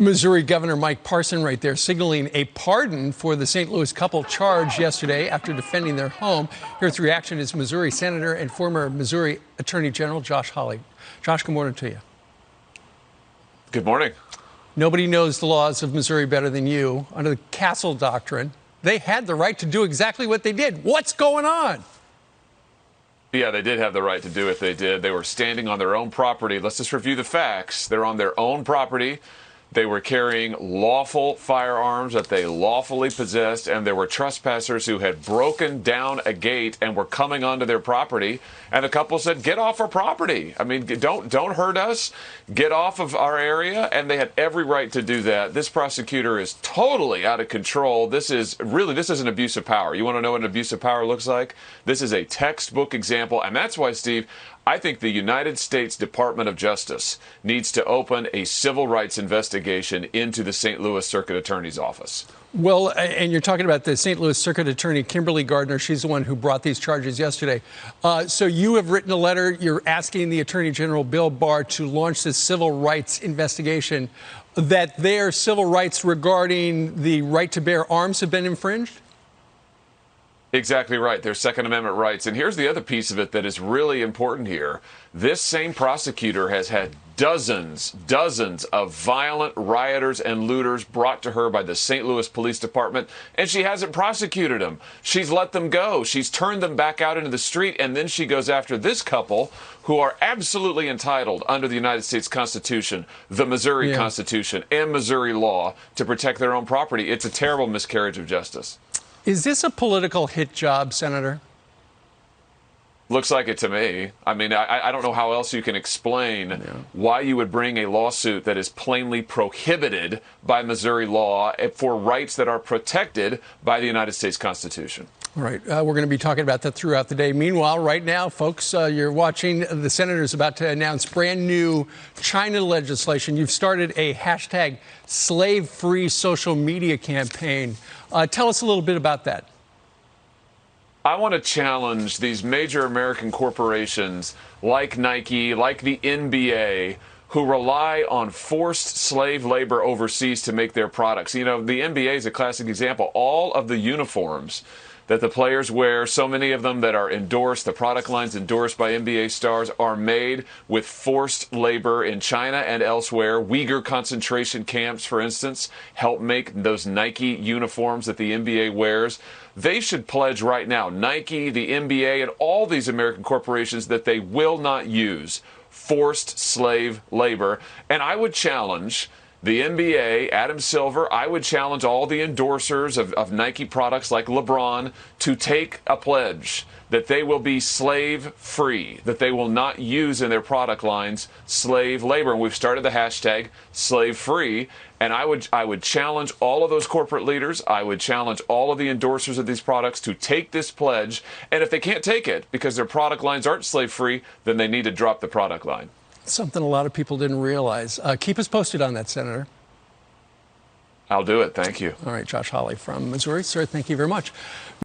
Missouri Governor Mike Parson right there signaling a pardon for the St. Louis couple charged yesterday after defending their home. Here's the reaction is Missouri Senator and former Missouri Attorney General Josh Hawley. Josh, good morning to you. Good morning. Nobody knows the laws of Missouri better than you. Under the Castle Doctrine, they had the right to do exactly what they did. What's going on? Yeah, they did have the right to do what they did. They were standing on their own property. Let's just review the facts. They're on their own property. They were carrying lawful firearms that they lawfully possessed, and there were trespassers who had broken down a gate and were coming onto their property. And the couple said, "Get off our property. I mean, don't hurt us. Get off of our area." And they had every right to do that. This prosecutor is totally out of control. This is an abuse of power. You want to know what an abuse of power looks like? This is a textbook example, and that's why, Steve, I think the United States Department of Justice needs to open a civil rights investigation into the St. Louis Circuit Attorney's Office. Well, and you're talking about the St. Louis Circuit Attorney, Kimberly Gardner. She's the one who brought these charges yesterday. So you have written a letter. You're asking the Attorney General, Bill Barr, to launch this civil rights investigation, that their civil rights regarding the right to bear arms have been infringed? Exactly right. Their Second Amendment rights. And here's the other piece of it that is really important here. This same prosecutor has had dozens of violent rioters and looters brought to her by the St. Louis Police Department, and she hasn't prosecuted them. She's let them go. She's turned them back out into the street, and then she goes after this couple who are absolutely entitled under the United States Constitution, the Missouri Constitution, and Missouri law to protect their own property. It's a terrible miscarriage of justice. Is this a political hit job, Senator? Looks like it to me. I mean, I don't know how else you can explain why you would bring a lawsuit that is plainly prohibited by Missouri law for rights that are protected by the United States Constitution. All right. We're going to be talking about that throughout the day. Meanwhile, right now, folks, you're watching the senator's about to announce brand new China legislation. You've started a hashtag slave-free social media campaign. Tell us a little bit about that. I want to challenge these major American corporations like Nike, like the NBA, who rely on forced slave labor overseas to make their products. You know, the NBA is a classic example. All of the uniforms that the players wear, so many of them that are endorsed, the product lines endorsed by NBA stars, are made with forced labor in China and elsewhere. Uyghur concentration camps, for instance, help make those Nike uniforms that the NBA wears. They should pledge right now, Nike, the NBA, and all these American corporations, that they will not use forced slave labor. And I would challenge the NBA, Adam Silver, I would challenge all the endorsers of Nike products like LeBron to take a pledge that they will be slave-free, that they will not use in their product lines slave labor. And we've started the hashtag slave-free. And I would challenge all of those corporate leaders. I would challenge all of the endorsers of these products to take this pledge. And if they can't take it because their product lines aren't slave-free, then they need to drop the product line. Something a lot of people didn't realize. Keep us posted on that, Senator. I'll do it. Thank you. All right, Josh Hawley from Missouri. Sir, thank you very much.